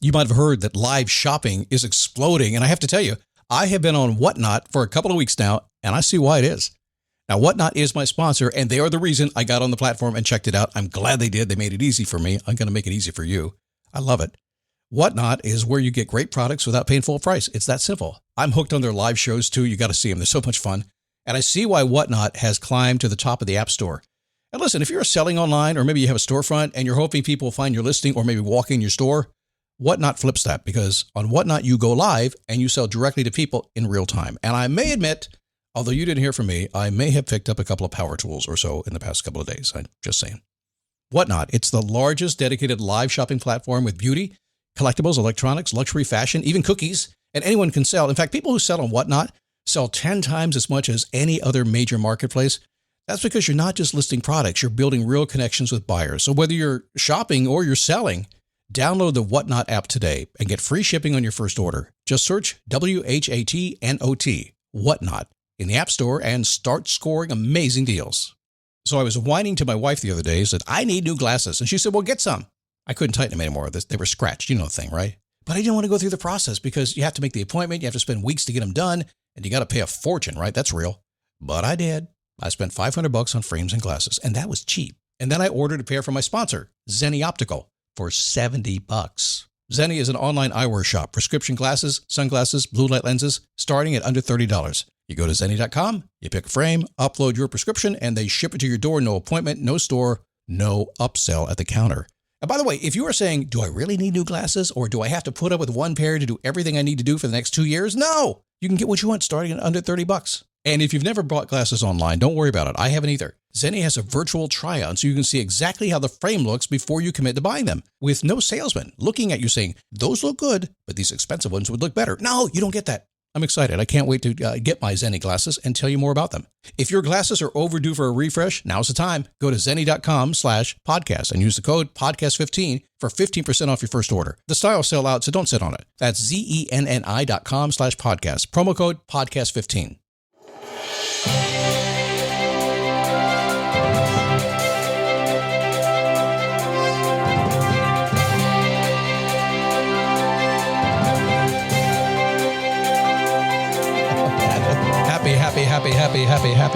You might have heard that live shopping is exploding. And I have to tell you, I have been on Whatnot for a couple of weeks now, and I see why it is. Now, Whatnot is my sponsor, and they are the reason I got on the platform and checked it out. I'm glad they did. They made it easy for me. I'm going to make it easy for you. I love it. Whatnot is where you get great products without paying full price. It's that simple. I'm hooked on their live shows, too. You got to see them. They're so much fun. And I see why Whatnot has climbed to the top of the App Store. And listen, if you're selling online, or maybe you have a storefront and you're hoping people will find your listing or maybe walk in your store, Whatnot flips that, because on Whatnot, you go live and you sell directly to people in real time. And I may admit, although you didn't hear from me, I may have picked up a couple of power tools or so in the past couple of days. I'm just saying. Whatnot, it's the largest dedicated live shopping platform with beauty, collectibles, electronics, luxury, fashion, even cookies, and anyone can sell. In fact, people who sell on Whatnot sell 10 times as much as any other major marketplace. That's because you're not just listing products, you're building real connections with buyers. So whether you're shopping or you're selling, download the Whatnot app today and get free shipping on your first order. Just search WHATNOT, Whatnot, in the App Store and start scoring amazing deals. So I was whining to my wife the other day, said, I need new glasses. And she said, well, get some. I couldn't tighten them anymore. They were scratched. You know the thing, right? But I didn't want to go through the process because you have to make the appointment. You have to spend weeks to get them done. And you got to pay a fortune, right? That's real. But I did. I spent $500 on frames and glasses, and that was cheap. And then I ordered a pair from my sponsor, Zenni Optical, for $70. Zenni is an online eyewear shop, prescription glasses, sunglasses, blue light lenses, starting at under $30. You go to Zenni.com, you pick a frame, upload your prescription, and they ship it to your door. No appointment, no store, no upsell at the counter. And by the way, if you are saying, do I really need new glasses, or do I have to put up with one pair to do everything I need to do for the next 2 years? No, you can get what you want starting at under $30. And if you've never bought glasses online, don't worry about it. I haven't either. Zenni has a virtual try-on so you can see exactly how the frame looks before you commit to buying them, with no salesman looking at you saying, those look good, but these expensive ones would look better. No, you don't get that. I'm excited. I can't wait to get my Zenni glasses and tell you more about them. If your glasses are overdue for a refresh, now's the time. Go to Zenni.com/podcast and use the code podcast15 for 15% off your first order. The styles sell out, so don't sit on it. That's ZENNI.com/podcast. Promo code podcast15.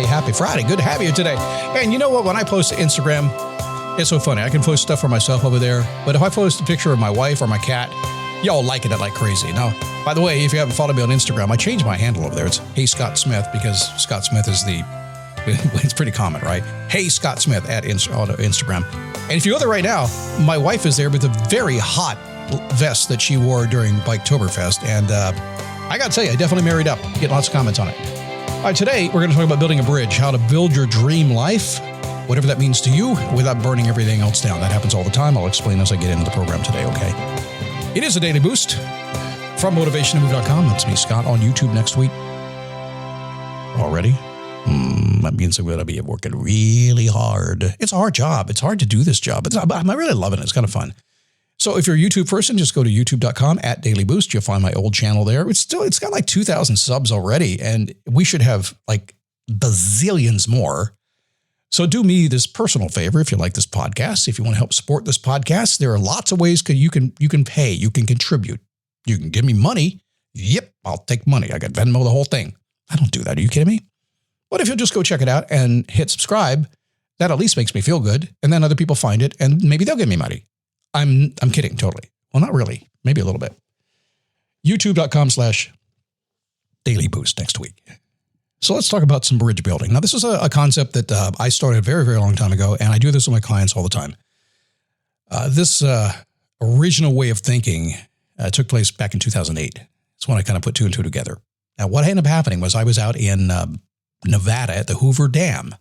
Happy Friday. Good to have you today. And you know what? When I post to Instagram, it's so funny. I can post stuff for myself over there, but if I post a picture of my wife or my cat, y'all liking it like crazy. Now, by the way, if you haven't followed me on Instagram, I changed my handle over there. It's Hey Scott Smith, because Scott Smith is it's pretty common, right? Hey Scott Smith at Instagram. And if you go there right now, my wife is there with a very hot vest that she wore during Biketoberfest. And I got to tell you, I definitely married up. Get lots of comments on it. All right, today we're going to talk about building a bridge, how to build your dream life, whatever that means to you, without burning everything else down. That happens all the time. I'll explain as I get into the program today, okay? It is a daily boost from motivationtomove.com. That's me, Scott, on YouTube next week. Already? That means I'm going to be working really hard. It's a hard job. It's hard to do this job. I'm really loving it. It's kind of fun. So if you're a YouTube person, just go to youtube.com @dailyboost. You'll find my old channel there. It's got like 2,000 subs already, and we should have like bazillions more. So do me this personal favor. If you like this podcast, if you want to help support this podcast, there are lots of ways you can pay, you can contribute, you can give me money. Yep, I'll take money. I got Venmo, the whole thing. I don't do that. Are you kidding me? But if you'll just go check it out and hit subscribe, that at least makes me feel good. And then other people find it and maybe they'll give me money. I'm kidding, totally. Well, not really. Maybe a little bit. YouTube.com/dailyboost next week. So let's talk about some bridge building. Now, this is a concept that I started a very, very long time ago, and I do this with my clients all the time. This original way of thinking took place back in 2008. That's when I kind of put two and two together. Now, what ended up happening was I was out in Nevada at the Hoover Dam.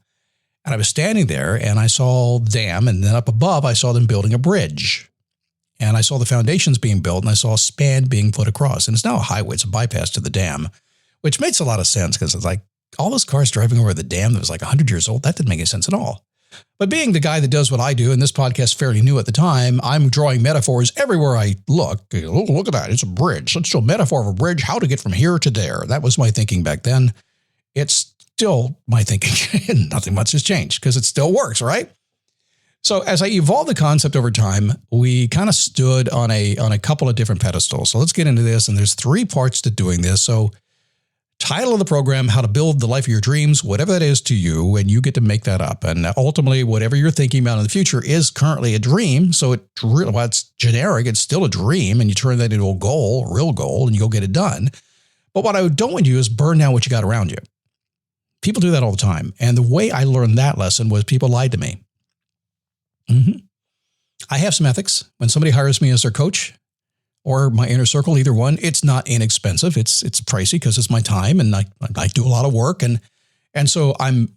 And I was standing there and I saw the dam, and then up above, I saw them building a bridge. And I saw the foundations being built, and I saw a span being put across. And it's now a highway. It's a bypass to the dam, which makes a lot of sense because it's like all those cars driving over the dam that was like 100 years old. That didn't make any sense at all. But being the guy that does what I do, and this podcast fairly new at the time, I'm drawing metaphors everywhere I look. Oh, look at that. It's a bridge. Let's show a metaphor of a bridge, how to get from here to there. That was my thinking back then. It's still my thinking. Nothing much has changed because it still works, right? So as I evolved the concept over time, we kind of stood on a couple of different pedestals. So let's get into this. And there's 3 parts to doing this. So title of the program, how to build the life of your dreams, whatever that is to you, and you get to make that up. And ultimately, whatever you're thinking about in the future is currently a dream. So it's generic. It's still a dream. And you turn that into a goal, a real goal, and you go get it done. But what I don't want you to do is burn down what you got around you. People do that all the time. And the way I learned that lesson was people lied to me. I have some ethics. When somebody hires me as their coach or my inner circle, either one, it's not inexpensive. It's pricey because it's my time and I do a lot of work. And so I'm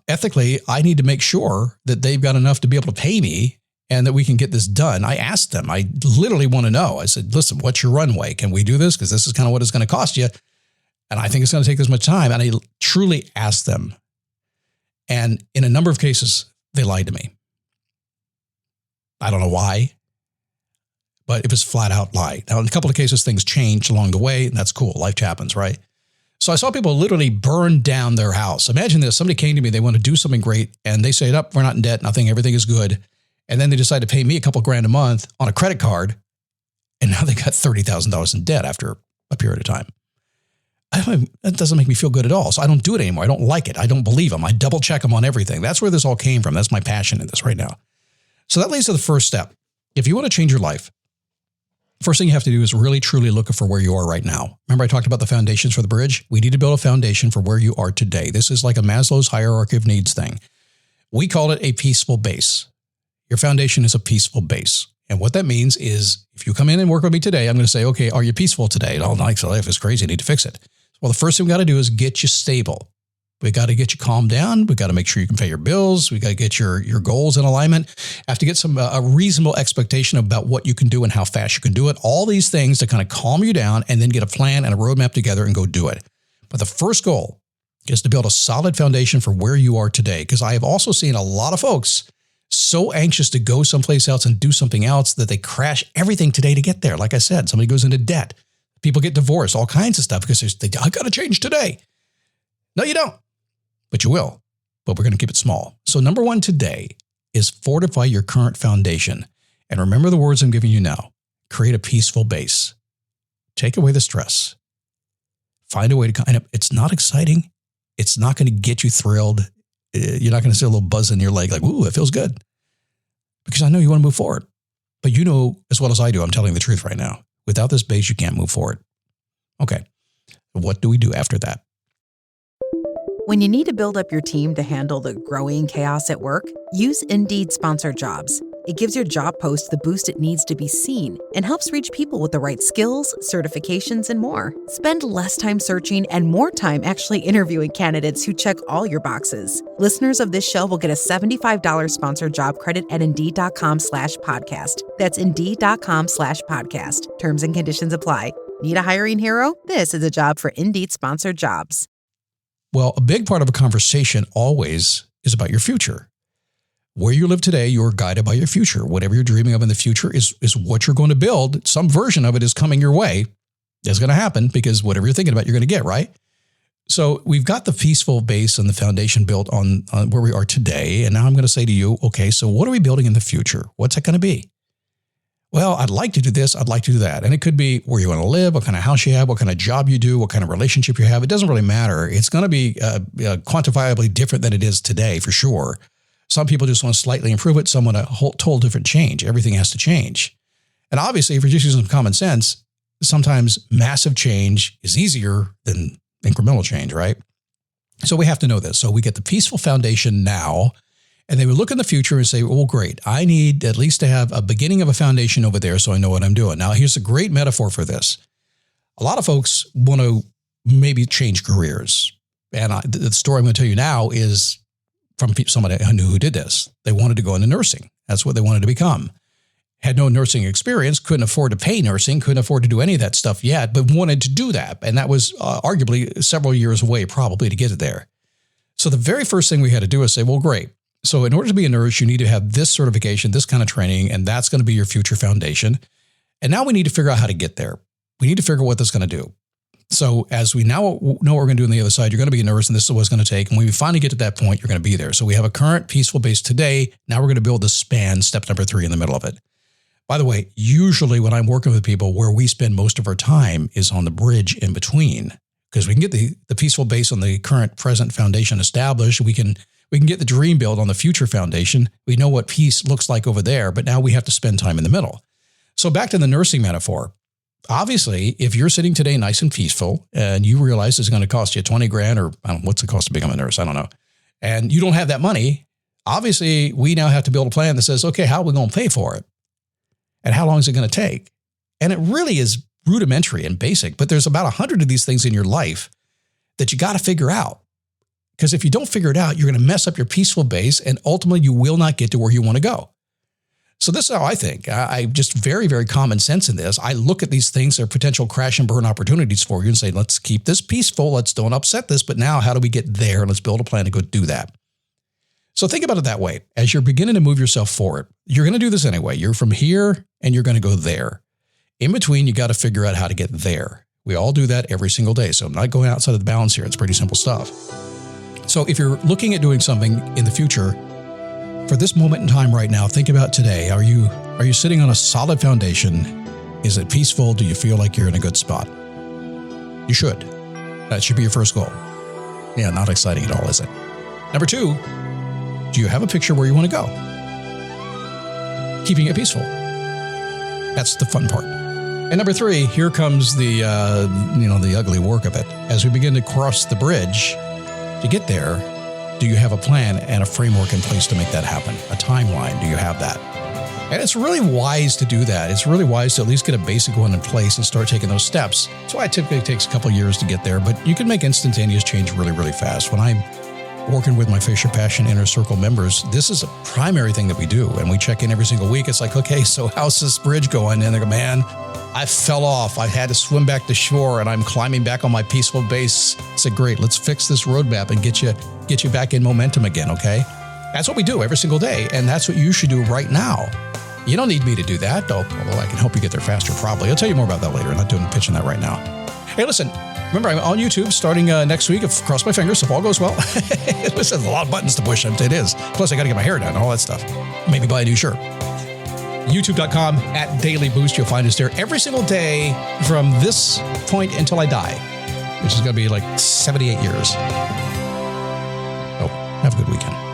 ethically, I need to make sure that they've got enough to be able to pay me and that we can get this done. I asked them, I literally want to know. I said, listen, what's your runway? Can we do this? Because this is kind of what it's going to cost you. And I think it's going to take this much time. And I truly asked them. And in a number of cases, they lied to me. I don't know why, but it was flat out lie. Now, in a couple of cases, things changed along the way, and that's cool. Life happens, right? So I saw people literally burn down their house. Imagine this. Somebody came to me, they want to do something great, and they say, we're not in debt, nothing, everything is good. And then they decide to pay me a couple grand a month on a credit card, and now they got $30,000 in debt after a period of time. That doesn't make me feel good at all. So I don't do it anymore. I don't like it. I don't believe them. I double check them on everything. That's where this all came from. That's my passion in this right now. So that leads to the first step. If you want to change your life, first thing you have to do is really, truly look for where you are right now. Remember I talked about the foundations for the bridge? We need to build a foundation for where you are today. This is like a Maslow's hierarchy of needs thing. We call it a peaceful base. Your foundation is a peaceful base. And what that means is if you come in and work with me today, I'm going to say, okay, are you peaceful today? Oh, life is crazy. I need to fix it. Well, the first thing we got to do is get you stable. We got to get you calmed down. We got to make sure you can pay your bills. We got to get your goals in alignment. Have to get a reasonable expectation about what you can do and how fast you can do it. All these things to kind of calm you down and then get a plan and a roadmap together and go do it. But the first goal is to build a solid foundation for where you are today. Because I have also seen a lot of folks so anxious to go someplace else and do something else that they crash everything today to get there. Like I said, somebody goes into debt. People get divorced, all kinds of stuff because I got to change today. No, you don't. But you will. But we're going to keep it small. So number 1 today is fortify your current foundation. And remember the words I'm giving you now. Create a peaceful base. Take away the stress. Find a way to kind of, it's not exciting. It's not going to get you thrilled. You're not going to see a little buzz in your leg like, ooh, it feels good. Because I know you want to move forward. But you know as well as I do, I'm telling the truth right now. Without this base, you can't move forward. Okay. What do we do after that? When you need to build up your team to handle the growing chaos at work, use Indeed Sponsored Jobs. It gives your job post the boost it needs to be seen and helps reach people with the right skills, certifications, and more. Spend less time searching and more time actually interviewing candidates who check all your boxes. Listeners of this show will get a $75 sponsored job credit at Indeed.com/podcast. That's Indeed.com/podcast. Terms and conditions apply. Need a hiring hero? This is a job for Indeed Sponsored Jobs. Well, a big part of a conversation always is about your future. Where you live today, you're guided by your future. Whatever you're dreaming of in the future is what you're going to build. Some version of it is coming your way. It's going to happen because whatever you're thinking about, you're going to get, right? So we've got the peaceful base and the foundation built on where we are today. And now I'm going to say to you, okay, so what are we building in the future? What's it going to be? Well, I'd like to do this. I'd like to do that. And it could be where you want to live, what kind of house you have, what kind of job you do, what kind of relationship you have. It doesn't really matter. It's going to be quantifiably different than it is today, for sure. Some people just want to slightly improve it. Some want a total different change. Everything has to change. And obviously, if you're just using some common sense, sometimes massive change is easier than incremental change, right? So we have to know this. So we get the peaceful foundation now. And they would look in the future and say, well, great, I need at least to have a beginning of a foundation over there so I know what I'm doing. Now, here's a great metaphor for this. A lot of folks want to maybe change careers. And the story I'm going to tell you now is from somebody I knew who did this. They wanted to go into nursing. That's what they wanted to become. Had no nursing experience, couldn't afford to pay nursing, couldn't afford to do any of that stuff yet, but wanted to do that. And that was arguably several years away probably to get it there. So the very first thing we had to do is say, well, great. So in order to be a nurse, you need to have this certification, this kind of training, and that's going to be your future foundation. And now we need to figure out how to get there. We need to figure out what that's going to do. So as we now know what we're going to do on the other side, you're going to be nervous and this is what it's going to take. And when we finally get to that point, you're going to be there. So we have a current peaceful base today. Now we're going to build the span, step number 3 in the middle of it. By the way, usually when I'm working with people, where we spend most of our time is on the bridge in between, because we can get the peaceful base on the current present foundation established. We can get the dream built on the future foundation. We know what peace looks like over there, but now we have to spend time in the middle. So back to the nursing metaphor. Obviously, if you're sitting today nice and peaceful and you realize it's going to cost you 20 grand or I don't know, what's the cost to become a nurse? I don't know. And you don't have that money. Obviously, we now have to build a plan that says, okay, how are we going to pay for it? And how long is it going to take? And it really is rudimentary and basic, but there's about 100 of these things in your life that you got to figure out. Because if you don't figure it out, you're going to mess up your peaceful base and ultimately you will not get to where you want to go. So this is how I think. I just very, very common sense in this. I look at these things, they're potential crash and burn opportunities for you and say, let's keep this peaceful. Let's don't upset this. But now how do we get there? Let's build a plan to go do that. So think about it that way. As you're beginning to move yourself forward, you're going to do this anyway. You're from here and you're going to go there. In between, you got to figure out how to get there. We all do that every single day. So I'm not going outside of the bounds here. It's pretty simple stuff. So if you're looking at doing something in the future, for this moment in time right now, think about today. Are you sitting on a solid foundation? Is it peaceful? Do you feel like you're in a good spot? You should. That should be your first goal. Yeah, not exciting at all, is it? Number 2, do you have a picture where you want to go? Keeping it peaceful. That's the fun part. And number 3, here comes the ugly work of it. As we begin to cross the bridge to get there, do you have a plan and a framework in place to make that happen? A timeline, do you have that? And it's really wise to do that. It's really wise to at least get a basic one in place and start taking those steps. That's why it typically takes a couple of years to get there, but you can make instantaneous change really, really fast. When I'm working with my Face Your Passion Inner Circle members, this is a primary thing that we do. And we check in every single week. It's like, okay, so how's this bridge going? And they go, man, I fell off. I had to swim back to shore and I'm climbing back on my peaceful base. I said, great, let's fix this roadmap and get you back in momentum again, okay? That's what we do every single day. And that's what you should do right now. You don't need me to do that, though. Although I can help you get there faster, probably. I'll tell you more about that later. I'm not pitching that right now. Hey, listen, remember, I'm on YouTube starting next week. Cross my fingers if all goes well. Listen, a lot of buttons to push. It is. Plus, I got to get my hair done and all that stuff. Maybe buy a new shirt. YouTube.com/Daily Boost. You'll find us there every single day from this point until I die, which is going to be like 78 years. Oh, have a good weekend.